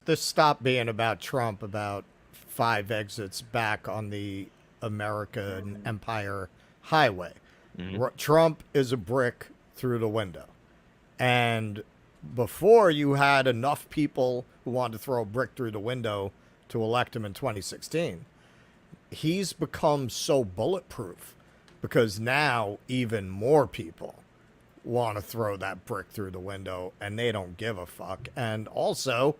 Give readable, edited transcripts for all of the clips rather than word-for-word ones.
this stopped being about Trump about 5 exits back on the American Empire Highway. Trump is a brick through the window. And before you had enough people who wanted to throw a brick through the window to elect him in 2016, he's become so bulletproof because now even more people want to throw that brick through the window and they don't give a fuck. And also,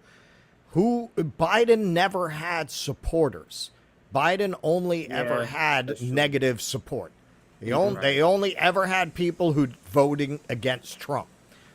Biden never had supporters. Biden only ever had negative support. They only ever had people who voting against Trump.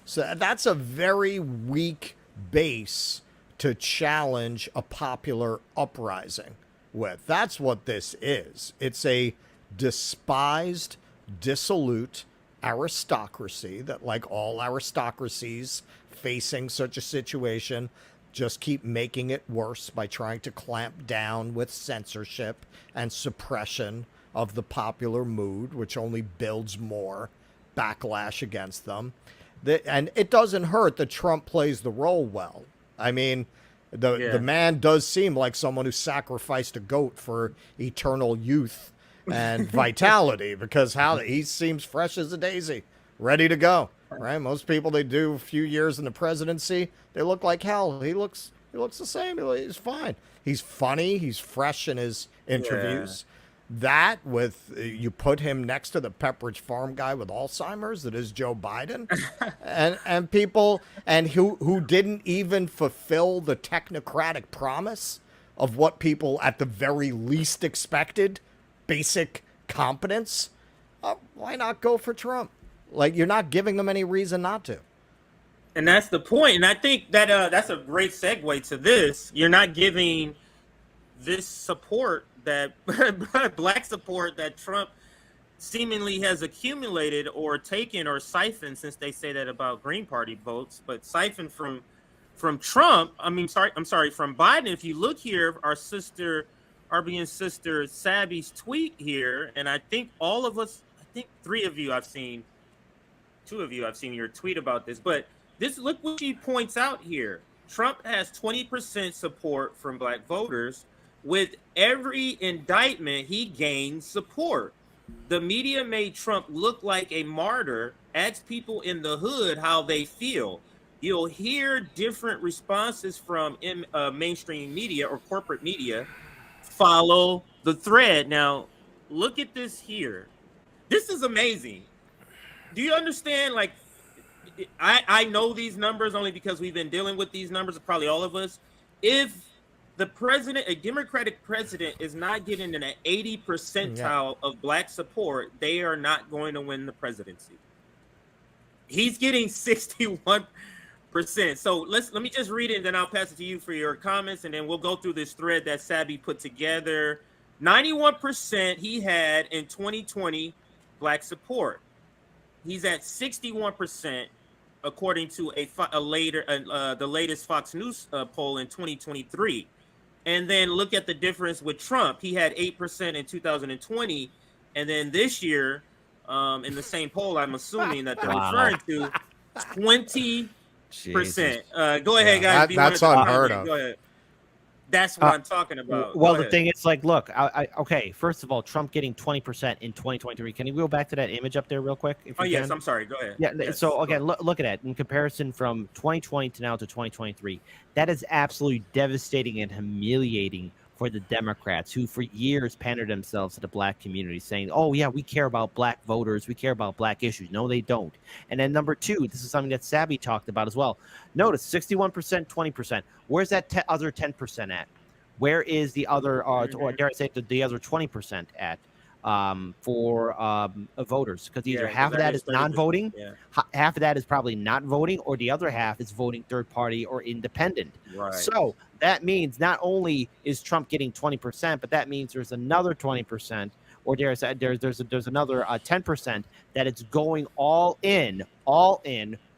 So that's a very weak base to challenge a popular uprising with. That's what this is. It's a despised, dissolute aristocracy that, like all aristocracies facing such a situation, just keep making it worse by trying to clamp down with censorship and suppression of the popular mood, which only builds more backlash against them. And it doesn't hurt that Trump plays the role well. I mean, the man does seem like someone who sacrificed a goat for eternal youth and vitality, because he seems fresh as a daisy, ready to go. Right? Most people, they do a few years in the presidency, they look like hell. He looks the same. He's fine. He's funny. He's fresh in his interviews. That with you put him next to the Pepperidge Farm guy with Alzheimer's that is Joe Biden, and people who didn't even fulfill the technocratic promise of what people at the very least expected, basic competence. Why not go for Trump? Like, you're not giving them any reason not to. And that's the point. And I think that that's a great segue to this. You're not giving this support, that black support that Trump seemingly has accumulated or taken or siphoned, since they say that about Green Party votes, but siphoned from Trump. I'm sorry, from Biden. If you look here, our sister, RBN sister Sabby's tweet here, and I think all of us, I think 3 of you I've seen, 2 of you I've seen your tweet about this, but look what she points out here. Trump has 20% support from black voters. With every indictment, he gains support. The media made Trump look like a martyr. Ask people in the hood how they feel. You'll hear different responses from mainstream media or corporate media. Follow the thread. Now, look at this here. This is amazing. Do you understand? Like, I know these numbers only because we've been dealing with these numbers, probably all of us. If the president, a Democratic president, is not getting an 80 percentile of black support, they are not going to win the presidency. He's getting 61%. So let me just read it, and then I'll pass it to you for your comments, and then we'll go through this thread that Sabby put together. 91% he had in 2020 black support. He's at 61% according to the latest Fox News poll in 2023. And then look at the difference with Trump. He had 8% in 2020, and then this year, in the same poll, I'm assuming that they're referring to 20%. Go ahead, guys. That's unheard of. Go ahead. That's what I'm talking about. Well, the thing is, like, look, okay, first of all, Trump getting 20% in 2023. Can you go back to that image up there real quick? Yes, I'm sorry. Go ahead. Yeah, yes. So, again, look at that. In comparison from 2020 to now to 2023, that is absolutely devastating and humiliating for the Democrats, who for years pandered themselves to the black community, saying, oh, yeah, we care about black voters. We care about black issues. No, they don't. And then number 2, this is something that Sabby talked about as well. Notice 61%, 20%. Where's that other 10% at? Where is the other, or dare I say, the other 20% at for voters? Because either half of that is non-voting, half of that is probably not voting, or the other half is voting third party or independent. Right. So that means not only is Trump getting 20%, but that means there's another 20%, or there's another 10% that it's going all in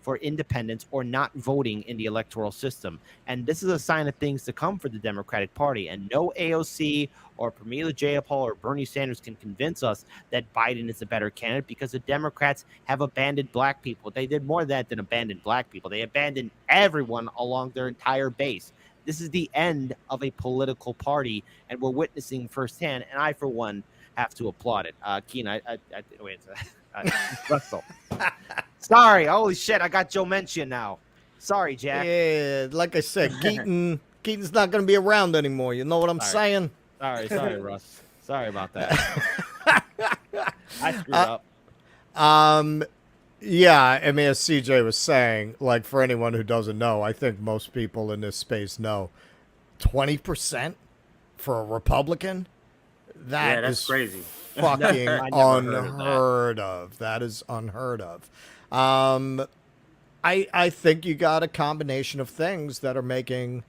for independence or not voting in the electoral system. And this is a sign of things to come for the Democratic Party. And no AOC or Pramila Jayapal or Bernie Sanders can convince us that Biden is a better candidate, because the Democrats have abandoned black people. They did more of that than abandon black people. They abandoned everyone along their entire base. This is the end of a political party, and we're witnessing firsthand. And I, for one, have to applaud it. Keen, wait, Russell. Sorry, holy shit, I got Joe Manchin now. Sorry, Jack. Yeah, like I said, Keaton's not going to be around anymore. You know what I'm saying? Sorry, Russ. Sorry about that. I screwed up. Yeah, I mean, as CJ was saying, like, for anyone who doesn't know, I think most people in this space know 20% for a Republican. That's crazy. Fucking unheard of. That is unheard of. I think you got a combination of things that are making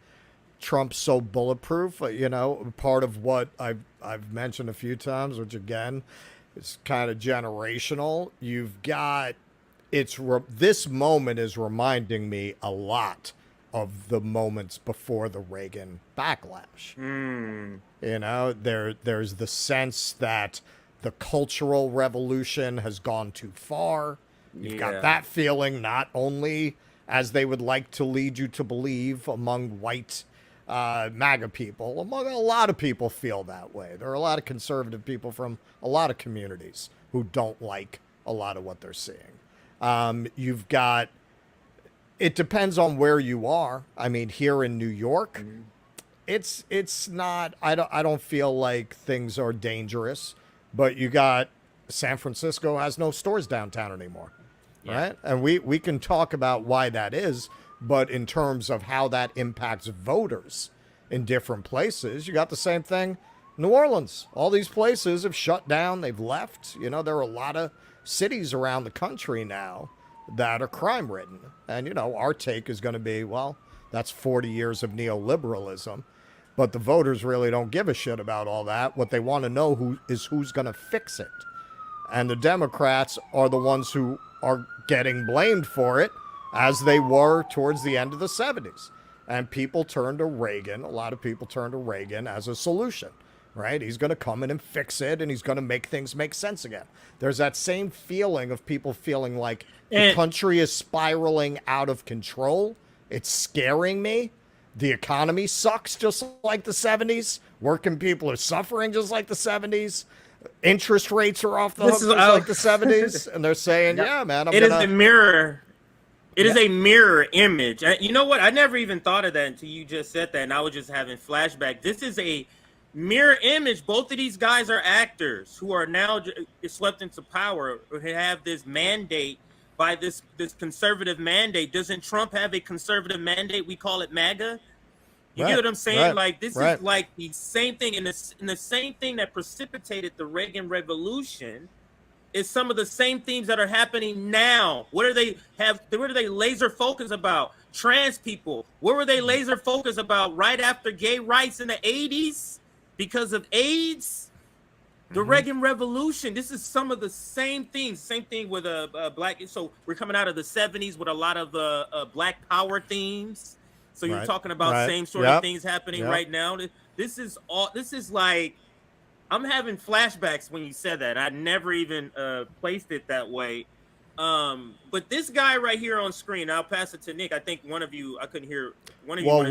Trump so bulletproof. You know, part of what I've mentioned a few times, which again is kind of generational. You've got this moment is reminding me a lot of the moments before the Reagan backlash. You know, there's the sense that the cultural revolution has gone too far. You've got that feeling, not only as they would like to lead you to believe among white MAGA people, among a lot of people feel that way. There are a lot of conservative people from a lot of communities who don't like a lot of what they're seeing. You've got, it depends on where you are. I mean, here in New York, it's not, I don't feel like things are dangerous, but you got San Francisco has no stores downtown anymore. Right? And we can talk about why that is, but in terms of how that impacts voters in different places, you got the same thing. New Orleans, all these places have shut down. They've left. You know, there are a lot of cities around the country now that are crime ridden. And, you know, our take is going to be, well, that's 40 years of neoliberalism. But the voters really don't give a shit about all that. What they want to know who's going to fix it. And the Democrats are the ones who are getting blamed for it, as they were towards the end of the 70s. And people turned to Reagan, a lot of people turned to Reagan as a solution, right? He's going to come in and fix it, and he's going to make things make sense again. There's that same feeling of people feeling like the country is spiraling out of control. It's scaring me. The economy sucks just like the 70s. Working people are suffering just like the 70s. Interest rates are off the hook just like the 70s. And they're saying, yeah, man, is a mirror. It is a mirror image. You know what? I never even thought of that until you just said that, and I was just having flashback. This is a mirror image. Both of these guys are actors who are now swept into power, who have this mandate by this conservative mandate. Doesn't Trump have a conservative mandate? We call it MAGA. You get what I'm saying? Right, like, this is like the same thing. And the same thing that precipitated the Reagan Revolution is some of the same themes that are happening now. What are they laser focused about? Trans people. What were they laser focused about right after gay rights in the 80s because of AIDS? The Reagan Revolution. This is some of the same things. Same thing with black. So we're coming out of the 70s with a lot of black power themes. So you're talking about same sort of things happening right now. This is like, I'm having flashbacks when you said that. I never even placed it that way. But this guy right here on screen, I'll pass it to Nick. I think one of you, I couldn't hear one of you. Well,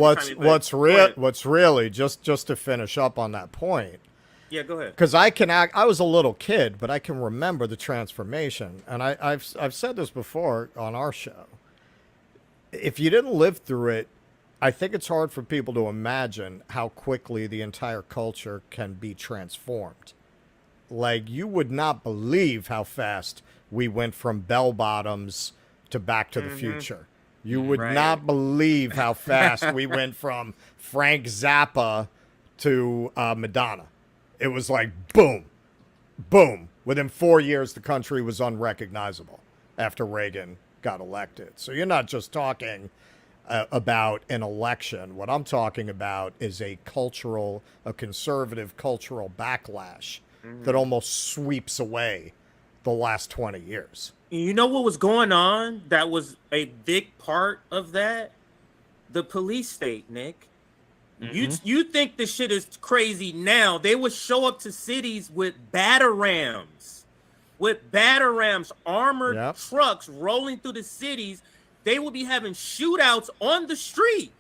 what's really just to finish up on that point. Yeah, go ahead. Because I was a little kid, but I can remember the transformation, and I've said this before on our show. If you didn't live through it, I think it's hard for people to imagine how quickly the entire culture can be transformed. Like, you would not believe how fast we went from bell bottoms to Back to the Future. You would not believe how fast we went from Frank Zappa to Madonna. It was like, boom, boom. Within 4 years, the country was unrecognizable after Reagan got elected. So you're not just talking about an election. What I'm talking about is a conservative cultural backlash that almost sweeps away the last 20 years. You know what was going on that was a big part of that? The police state, Nick. You think this shit is crazy now. They would show up to cities with batarams, armored trucks rolling through the cities. They will be having shootouts on the street.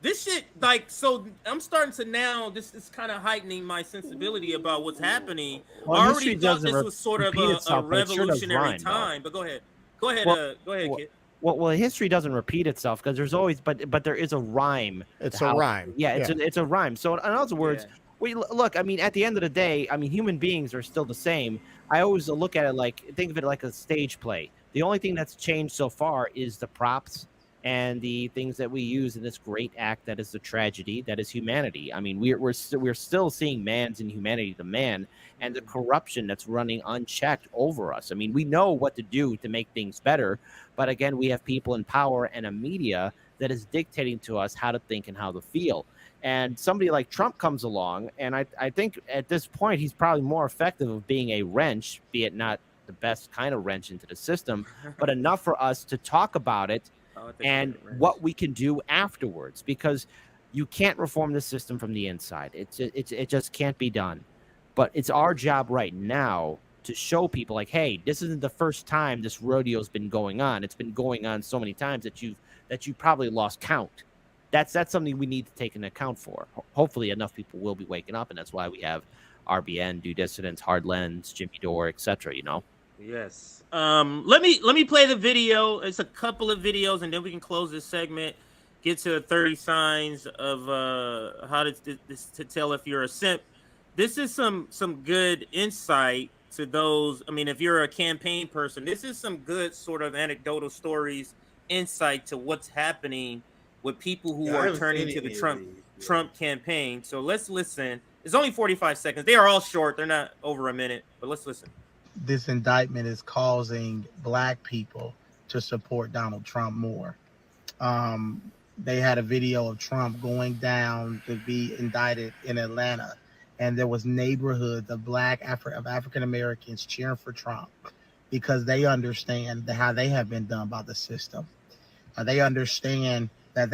this shit, like, so I'm starting to now, this is kind of heightening my sensibility about what's happening. Well, I history already thought doesn't this was sort of repeat a itself, but it sure does revolutionary rhyme, though. time, but go ahead. Go ahead, Well, kid. well, history doesn't repeat itself because there's always, but there is a rhyme. It's to a how- rhyme. Yeah, it's a rhyme. So in other words, Yeah. we look. I mean, at the end of the day, I mean, human beings are still the same. I always look at it like, think of it like a stage play. The only thing that's changed so far is the props and the things that we use in this great act that is the tragedy that is humanity. I mean, we're still seeing man's inhumanity to man and the corruption that's running unchecked over us. I mean, we know what to do to make things better, but again, we have people in power and a media that is dictating to us how to think and how to feel. And somebody like Trump comes along, and I think at this point he's probably more effective of being a wrench, be it not the best kind of wrench into the system, but enough for us to talk about it and what we can do afterwards, because you can't reform the system from the inside. It just can't be done. But it's our job right now to show people like, hey, this isn't the first time this rodeo's been going on. It's been going on so many times that you probably lost count. That's something we need to take into account for. Hopefully enough people will be waking up, and that's why we have RBN, Due Dissidence, HardLens, Jimmy Dore, etc. You know. Yes. Let me play the video. It's a couple of videos, and then we can close this segment. Get to 30 signs of how to tell if you're a simp. This is some good insight to those. I mean, if you're a campaign person, this is some good sort of anecdotal stories, insight to what's happening with people who are turning to the Trump campaign. So let's listen. It's only 45 seconds. They are all short. They're not over a minute, but let's listen. This indictment is causing Black people to support Donald Trump more. They had a video of Trump going down to be indicted in Atlanta, and there was neighborhoods of African Americans cheering for Trump because they understand how they have been done by the system. They understand that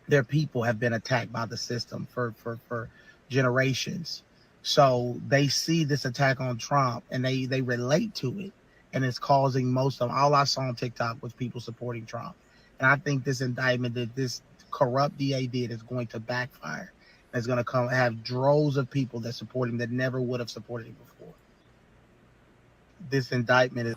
their people have been attacked by the system for generations. So they see this attack on Trump and they relate to it, and it's causing most of them. All I saw on TikTok was people supporting Trump. And I think this indictment that this corrupt DA did is going to backfire. It's going to have droves of people that support him that never would have supported him before. This indictment is...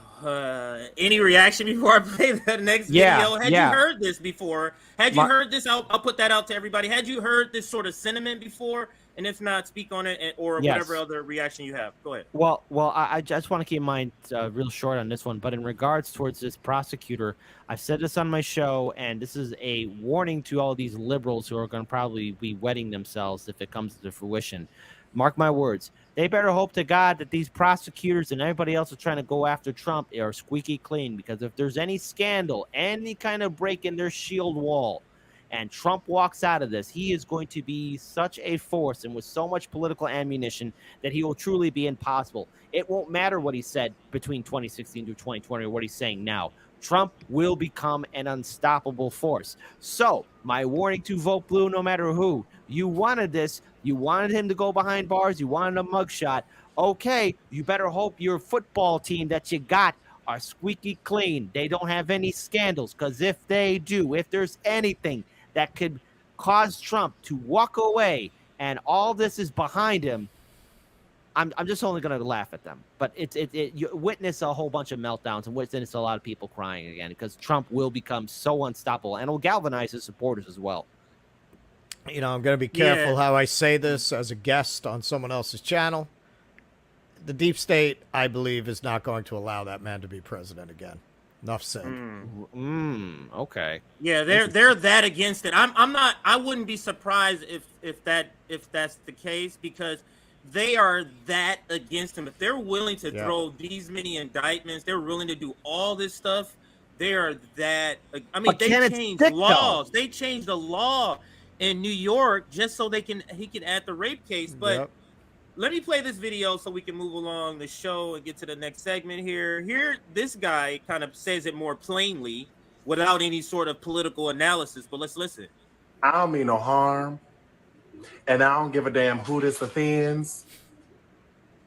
any reaction before I play the next video? Had you heard this before? Had you heard this? I'll put that out to everybody. Had you heard this sort of sentiment before? And if not, speak on it, or whatever other reaction you have. Go ahead. Well, I just want to keep mine real short on this one. But in regards towards this prosecutor, I've said this on my show, and this is a warning to all these liberals who are going to probably be wetting themselves if it comes to fruition. Mark my words. They better hope to God that these prosecutors and everybody else is trying to go after Trump are squeaky clean, because if there's any scandal, any kind of break in their shield wall, and Trump walks out of this, he is going to be such a force and with so much political ammunition that he will truly be impossible. It won't matter what he said between 2016 to 2020 or what he's saying now. Trump will become an unstoppable force. So my warning to vote blue, no matter who. You wanted this. You wanted him to go behind bars. You wanted a mugshot. Okay, you better hope your football team that you got are squeaky clean. They don't have any scandals, because if they do, if there's anything that could cause Trump to walk away and all this is behind him, I'm just only going to laugh at them. But you witness a whole bunch of meltdowns and witness a lot of people crying again, because Trump will become so unstoppable, and it'll galvanize his supporters as well. You know, I'm going to be careful how I say this as a guest on someone else's channel. The deep state, I believe, is not going to allow that man to be president again. Enough said. Okay. Yeah, they're that against it. I wouldn't be surprised if that's the case, because they are that against him. If they're willing to throw these many indictments, they're willing to do all this stuff. They are that. I mean, they changed laws. They changed the law in New York just so he can add the rape case. But let me play this video so we can move along the show and get to the next segment here. Here, this guy kind of says it more plainly without any sort of political analysis, but let's listen. I don't mean no harm, and I don't give a damn who this offends,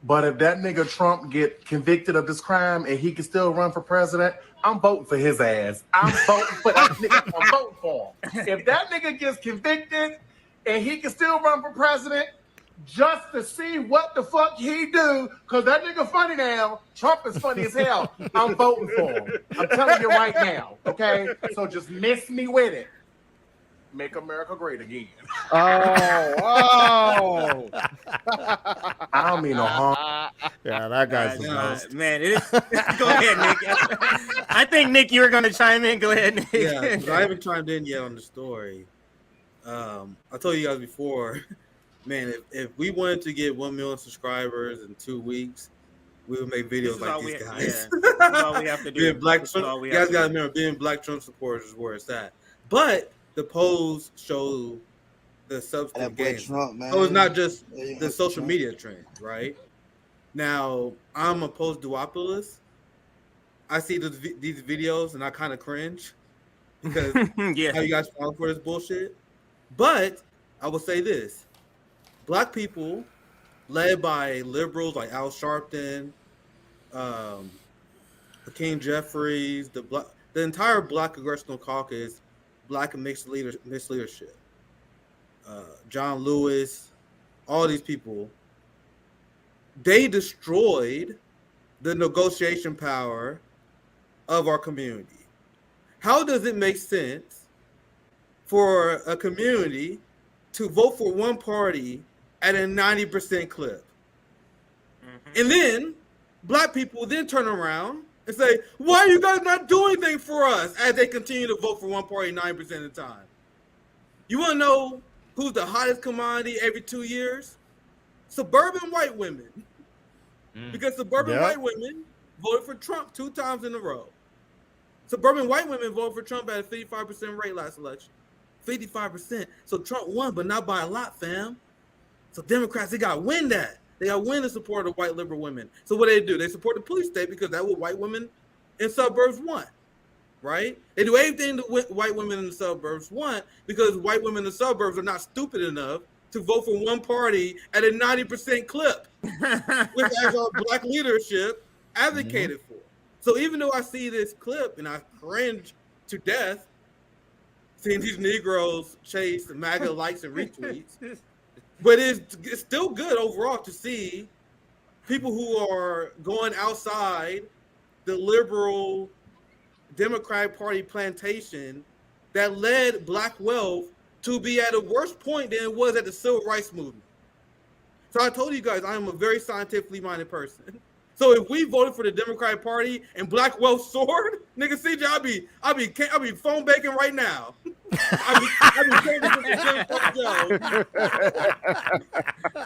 But if that nigga Trump get convicted of this crime and he can still run for president, I'm voting for his ass. I'm voting for that nigga. I'm voting for him. If that nigga gets convicted and he can still run for president just to see what the fuck he do, because that nigga funny now. Trump is funny as hell. I'm voting for him. I'm telling you right now, okay? So just miss me with it. Make America great again. Oh. I don't mean no harm. Yeah, that guy's the best. Man, it is. Go ahead, Nick. I think, Nick, you were going to chime in. Go ahead, Nick. Yeah, I haven't chimed in yet on the story. I told you guys before, man, if we wanted to get 1 million subscribers in 2 weeks, we would make videos like these guys. Yeah. This is all we have to do. You guys got to remember, being black Trump supporters is where it's at. But the polls show the substance gains. So it's not just the social media trend, right? Now, I'm a post-duopolist. I see these videos and I kind of cringe because how you guys fall for this bullshit. But I will say this. Black people, led by liberals like Al Sharpton, Hakeem Jeffries, the entire Black Congressional Caucus, Black and mixed leadership, John Lewis, all these people, they destroyed the negotiation power of our community. How does it make sense for a community to vote for one party at a 90% clip? Mm-hmm. And then black people then turn around and say, why are you guys not doing anything for us, as they continue to vote for one party 90% of the time? You want to know who's the hottest commodity every 2 years? Suburban white women. Because suburban white women voted for Trump 2 times in a row. Suburban white women voted for Trump at a 55% rate last election. 55%. So Trump won, but not by a lot, fam. So Democrats, they got to win that. They got to win the support of white liberal women. So what do? They support the police state because that's what white women in suburbs want, right? They do everything that white women in the suburbs want because white women in the suburbs are not stupid enough to vote for one party at a 90% clip, which as our black leadership advocated for. So even though I see this clip and I cringe to death, seeing these Negroes chase MAGA likes and retweets, but it's still good overall to see people who are going outside the liberal Democratic Party plantation that led black wealth to be at a worse point than it was at the civil rights movement. So I told you guys I am a very scientifically minded person. So if we voted for the Democratic Party and black wealth soared, nigga CJ, I'll be phone banking right now. I'll be trading for the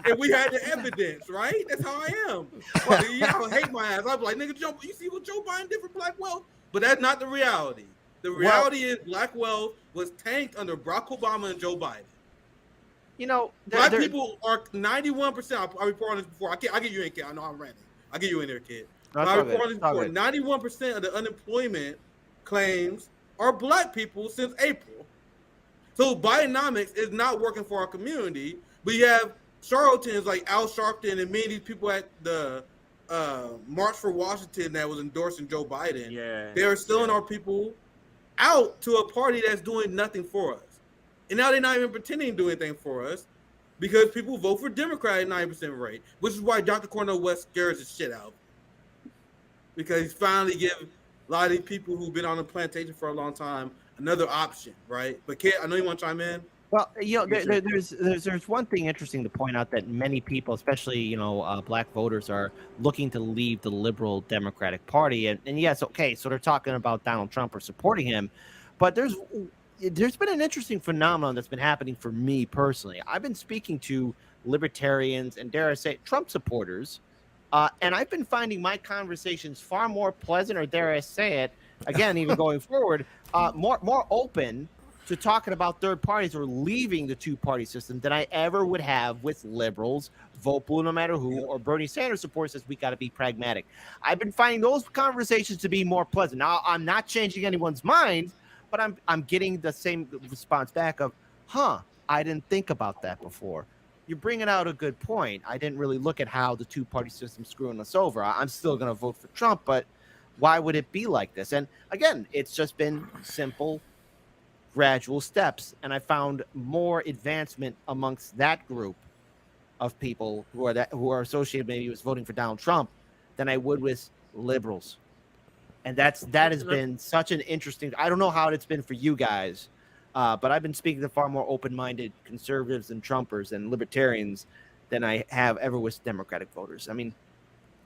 and we had the evidence, right? That's how I am. Well, y'all hate my ass. I'll be like, nigga, you see what Joe Biden did for black wealth? But that's not the reality. The reality is black wealth was tanked under Barack Obama and Joe Biden. You know, black people are 91%. I'll report on this before. I'll get you in, kid. I know I'm ranting. I'll get you in there, kid. I'll report on this before. 91% of the unemployment claims are black people since April. So Bidenomics is not working for our community. But you have charlatans like Al Sharpton and many of these people at the March for Washington that was endorsing Joe Biden. Yeah, they are stealing our people out to a party that's doing nothing for us. And now they're not even pretending to do anything for us because people vote for Democrat at 90% rate, which is why Dr. Cornel West scares the shit out. Because he's finally giving a lot of these people who've been on the plantation for a long time another option, right? But Kid, I know you want to chime in. Well, you know, there's one thing interesting to point out that many people, especially, black voters, are looking to leave the liberal Democratic Party. And yes, okay, so they're talking about Donald Trump or supporting him. But there's been an interesting phenomenon that's been happening for me personally. I've been speaking to libertarians and, dare I say, Trump supporters, and I've been finding my conversations far more pleasant, or dare I say it, again, even going forward, more open to talking about third parties or leaving the two-party system than I ever would have with liberals, vote blue no matter who, or Bernie Sanders supporters says we got to be pragmatic. I've been finding those conversations to be more pleasant. Now, I'm not changing anyone's mind, but I'm getting the same response back of, I didn't think about that before. you're bringing out a good point. I didn't really look at how the two-party system's screwing us over. I'm still going to vote for Trump, but why would it be like this? And again, it's just been simple, gradual steps. And I found more advancement amongst that group of people who are associated maybe with voting for Donald Trump than I would with liberals. And that has been such an interesting. I don't know how it's been for you guys, but I've been speaking to far more open-minded conservatives and Trumpers and libertarians than I have ever with Democratic voters. I mean,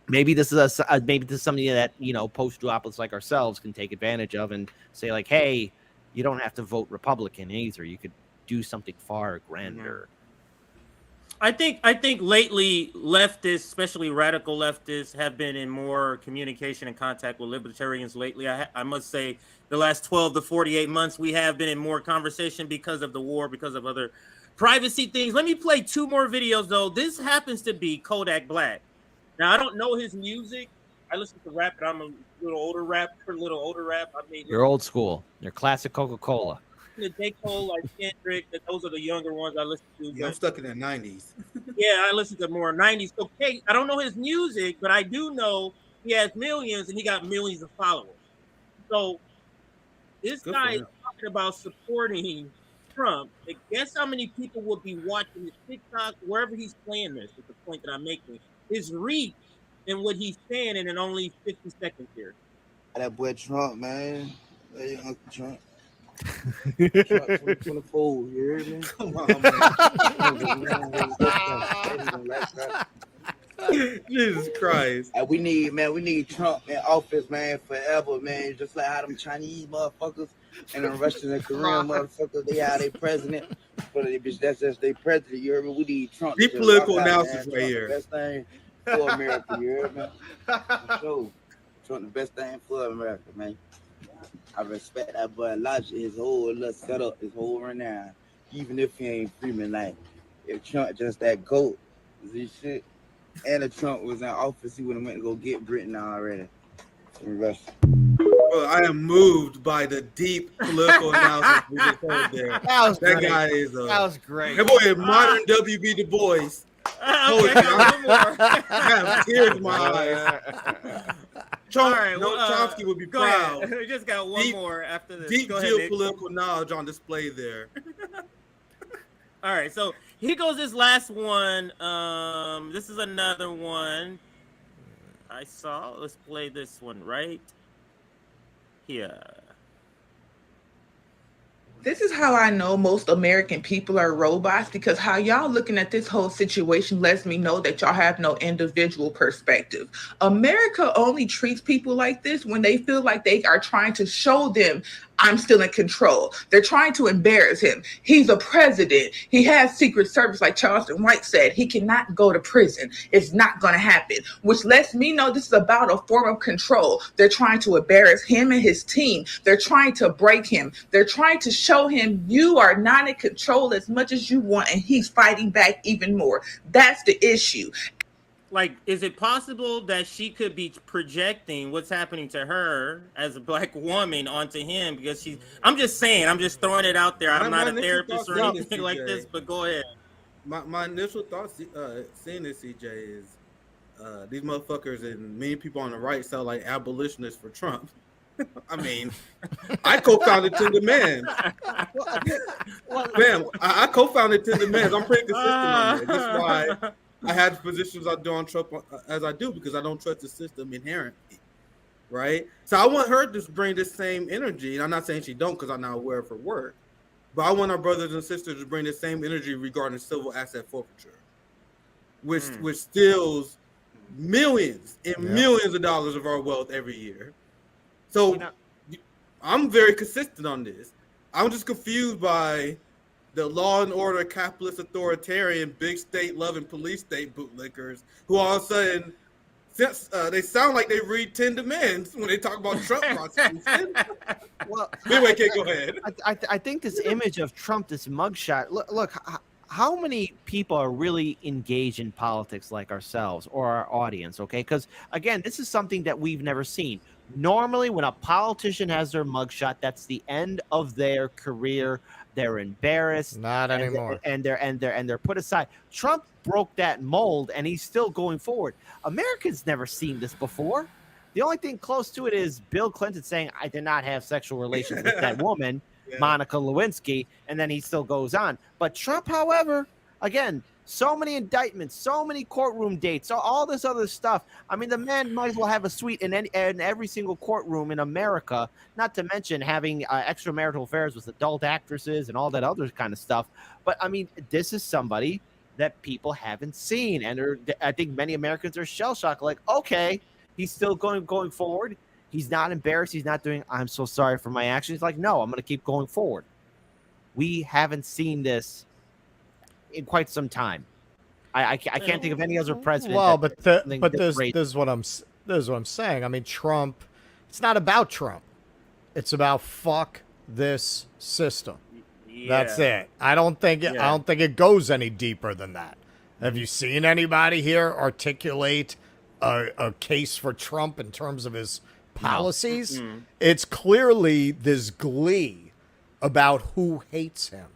maybe this is something that post-duopolists like ourselves can take advantage of and say like, hey, you don't have to vote Republican either. You could do something far grander. I think lately leftists, especially radical leftists, have been in more communication and contact with libertarians lately. I must say the last 12 to 48 months, we have been in more conversation because of the war, because of other privacy things. Let me play 2 more videos, though. This happens to be Kodak Black. Now, I don't know his music. I listen to rap, but I'm a little older rap. I mean, you're old school. You're classic Coca-Cola. The J. Cole, like Kendrick, those are the younger ones I listen to. Yeah, I'm stuck in the 90s. Yeah, I listen to more 90s. Okay, I don't know his music, but I do know he has millions and he got millions of followers. So this guy is talking about supporting Trump. And guess how many people will be watching his TikTok, wherever he's playing this, is the point that I'm making. His reach and what he's saying in only 50 seconds here. That boy Trump, man. Hey, Uncle Trump. Trump 2024, you hear me? Come on, man. Jesus Christ. We need Trump in office, man, forever, man. Just like how them Chinese motherfuckers and the Russian and Korean motherfuckers, they are their president. But that's just their president, you heard me? We need Trump. Deep political analysis right here. Best thing for America, you heard me? For sure. Trump the best thing for America, man. I respect that boy Elijah, his whole little setup, his whole renown. Even if he ain't Freeman, like, if Trump just that GOAT, this shit, and if Trump was in office, he would have went to go get Britain already. Well, I am moved by the deep political analysis we just heard there. That guy is that was great. That boy is modern W.B. Du Bois. I have tears in my eyes. Chomsky would be proud. We just got one more after this. Deep geopolitical knowledge on display there. All right, so here goes this last one. This is another one I saw. Let's play this one right here. This is how I know most American people are robots, because how y'all looking at this whole situation lets me know that y'all have no individual perspective. America only treats people like this when they feel like they are trying to show them I'm still in control. They're trying to embarrass him. He's a president. He has Secret Service, like Charleston White said. He cannot go to prison. It's not going to happen, which lets me know this is about a form of control. They're trying to embarrass him and his team. They're trying to break him. They're trying to show him you are not in control as much as you want, and he's fighting back even more. That's the issue. Like, is it possible that she could be projecting what's happening to her as a black woman onto him? Because I'm just saying, I'm just throwing it out there. I'm not a therapist or anything like this, but go ahead. My initial thoughts seeing this, CJ, is these motherfuckers and many people on the right sound like abolitionists for Trump. I mean, I co-founded Ten Demands. Ma'am, I co-founded Ten Demands. I'm pretty consistent on that. That's why I had the positions I do on Trump as I do, because I don't trust the system inherently, right? So I want her to bring this same energy, and I'm not saying she don't, because I'm not aware of her work, but I want our brothers and sisters to bring the same energy regarding civil asset forfeiture, which steals millions and millions of dollars of our wealth every year. So I'm very consistent on this. I'm just confused by the law and order, capitalist, authoritarian, big state loving police state bootlickers who all of a sudden, they sound like they read 10 Demands when they talk about Trump prosecution. Well, anyway, go ahead. I think this image of Trump, this mugshot. Look, how many people are really engaged in politics like ourselves or our audience? Okay, because again, this is something that we've never seen. Normally, when a politician has their mugshot, that's the end of their career. They're embarrassed. Not and anymore. they're put aside. Trump broke that mold, and he's still going forward. Americans never seen this before. The only thing close to it is Bill Clinton saying, "I did not have sexual relations with that woman." Yeah. Monica Lewinsky, and then he still goes on. But Trump, however, again, so many indictments, so many courtroom dates, so all this other stuff. I mean, the man might as well have a suite in every single courtroom in America, not to mention having extramarital affairs with adult actresses and all that other kind of stuff. But I mean, this is somebody that people haven't seen, and I think many Americans are shell-shocked, like, okay, he's still going forward. He's not embarrassed. He's not doing, "I'm so sorry for my actions." Like, no, I'm going to keep going forward. We haven't seen this in quite some time. I can't think of any other president. Well, but this is what I'm saying. I mean, Trump. It's not about Trump. It's about fuck this system. Yeah. That's it. I don't think it goes any deeper than that. Have you seen anybody here articulate a case for Trump in terms of his policies? Mm-hmm. It's clearly this glee about who hates him.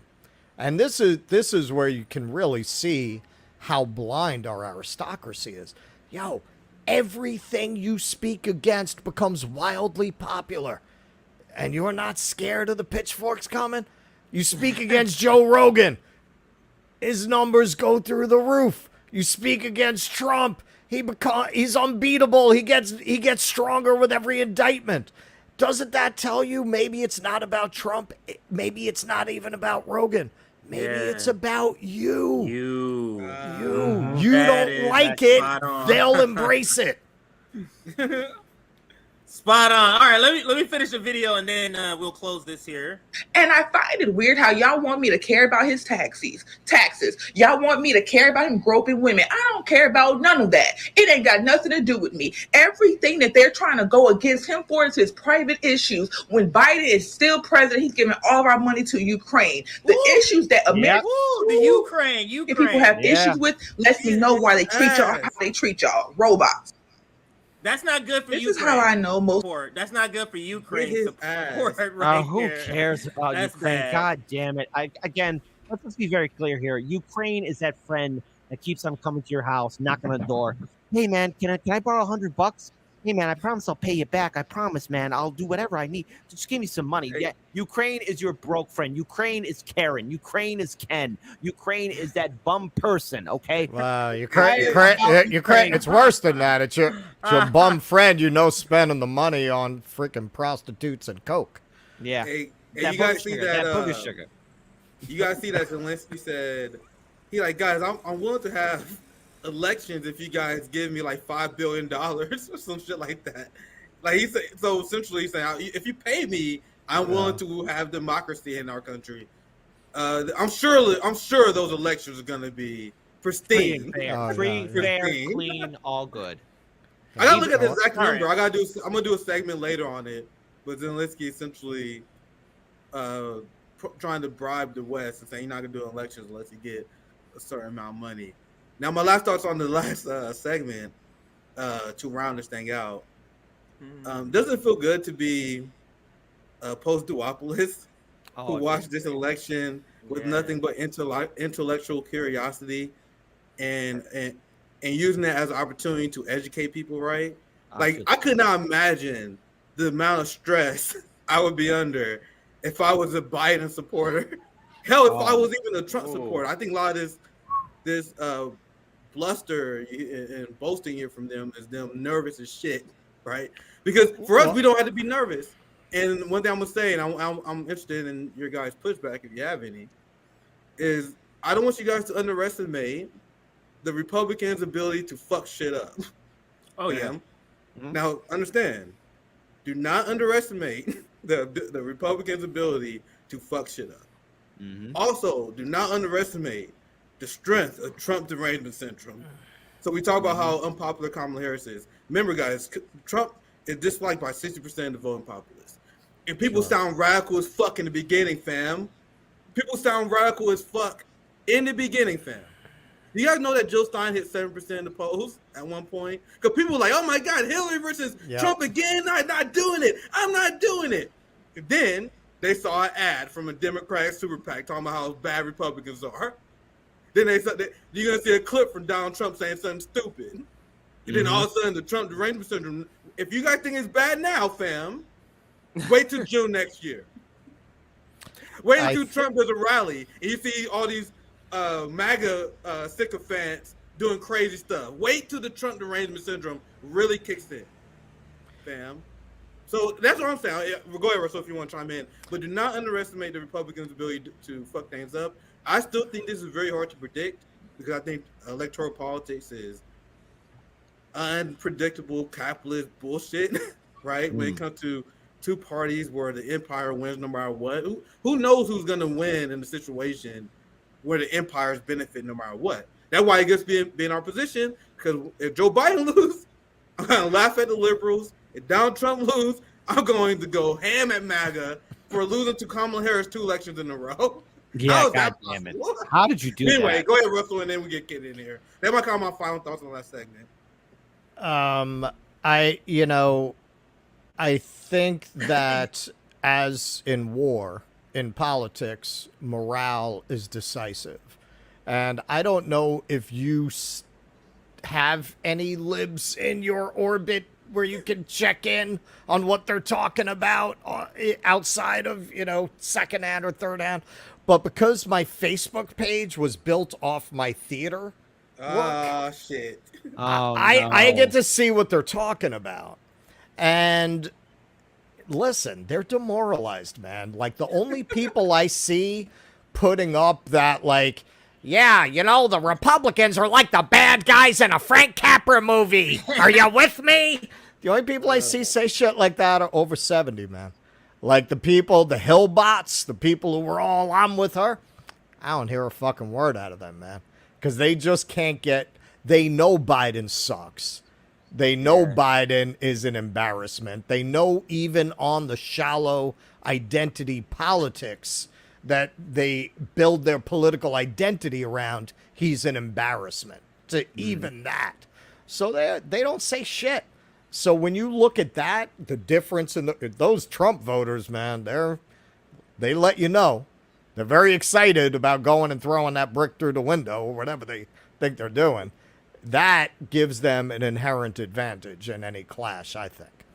And this is where you can really see how blind our aristocracy is. Yo, everything you speak against becomes wildly popular. And you're not scared of the pitchforks coming? You speak against Joe Rogan, his numbers go through the roof. You speak against Trump, he's unbeatable. He gets stronger with every indictment. Doesn't that tell you maybe it's not about Trump? Maybe it's not even about Rogan. Maybe it's about you. You don't like it. They'll embrace it. Spot on. All right, let me finish the video and then we'll close this here. And I find it weird how y'all want me to care about his taxes. Y'all want me to care about him groping women. I don't care about none of that. It ain't got nothing to do with me. Everything that they're trying to go against him for is his private issues. When Biden is still president, he's giving all of our money to Ukraine. The issues that America, the Ukraine people have issues with, lets me know why they treat y'all how they treat y'all. Robots. That's not good for Ukraine. This is how I know most. That's not good for Ukraine support. Who cares about Ukraine? Bad. God damn it! Again, let's just be very clear here. Ukraine is that friend that keeps on coming to your house, knocking on the door. Hey man, can I borrow $100? Hey man, I promise I'll pay you back. I promise, man. I'll do whatever I need. Just give me some money. Yeah, Ukraine is your broke friend. Ukraine is Karen. Ukraine is Ken. Ukraine is that bum person. Okay. Wow, Ukraine. It's worse than that. It's your bum friend. Spending the money on freaking prostitutes and coke. Yeah. Hey, you guys see that? Booger sugar. You guys see that Zelensky said, he like, guys, I'm willing to have elections if you guys give me like $5 billion or some shit like that. Like he said, so essentially he's saying, if you pay me, I'm willing to have democracy in our country. I'm sure those elections are gonna be pristine, free, fair, clean, all good. I gotta look at the exact number. I'm gonna do a segment later on it. But Zelensky essentially trying to bribe the West and saying you're not gonna do elections unless you get a certain amount of money. Now, my last thoughts on the last segment to round this thing out. Doesn't it feel good to be a post-duopolist who watched this election with nothing but intellectual curiosity and using it as an opportunity to educate people, right? Like, I could not imagine the amount of stress I would be under if I was a Biden supporter. Hell, if I was even a Trump supporter. I think a lot of this bluster and boasting here from them is them nervous as shit, right? Because for us, we don't have to be nervous. And one thing I'm gonna say, and I'm interested in your guys' pushback if you have any, is I don't want you guys to underestimate the Republicans' ability to fuck shit up. Oh yeah. Now understand, do not underestimate the Republicans' ability to fuck shit up. Also, do not underestimate the strength of Trump derangement syndrome. So we talk about how unpopular Kamala Harris is. Remember, guys, Trump is disliked by 60% of the voting populace. And people sound radical as fuck in the beginning, fam. People sound radical as fuck in the beginning, fam. Do you guys know that Jill Stein hit 7% in the polls at one point? Because people were like, oh my God, Hillary versus Trump again? I'm not doing it. I'm not doing it. And then they saw an ad from a Democratic super PAC talking about how bad Republicans are. Then they said that you're going to see a clip from Donald Trump saying something stupid. And then all of a sudden, the Trump derangement syndrome. If you guys think it's bad now, fam, wait till June next year. Wait until Trump does a rally and you see all these MAGA sycophants doing crazy stuff. Wait till the Trump derangement syndrome really kicks in, fam. So that's what I'm saying. Go ahead, Russell, if you want to chime in. But do not underestimate the Republicans' ability to fuck things up. I still think this is very hard to predict because I think electoral politics is unpredictable capitalist bullshit, right? When it comes to two parties where the empire wins no matter what. Who knows who's going to win in a situation where the empires benefit no matter what? That's why it gets be in our position, because if Joe Biden loses, I'm going to laugh at the liberals. If Donald Trump loses, I'm going to go ham at MAGA for losing to Kamala Harris 2 elections in a row. Yeah, God damn it. How did you do that? Anyway, go ahead, Russell, and then we get Kid in here. That might come my final thoughts on the last segment. I think that as in war, in politics, morale is decisive. And I don't know if you have any libs in your orbit where you can check in on what they're talking about outside of, secondhand or third hand. But because my Facebook page was built off my theater work, shit. I get to see what they're talking about. And listen, they're demoralized, man. Like, the only people I see putting up that, like, yeah, the Republicans are like the bad guys in a Frank Capra movie. Are you with me? The only people I see say shit like that are over 70, man. Like the people, the Hill bots, the people who were all on with her. I don't hear a fucking word out of them, man. Because they just can't they know Biden sucks. They know Biden is an embarrassment. They know even on the shallow identity politics that they build their political identity around, he's an embarrassment to even that. So they don't say shit. So when you look at that, the difference in those Trump voters, man, they let you know. They're very excited about going and throwing that brick through the window or whatever they think they're doing. That gives them an inherent advantage in any clash, I think.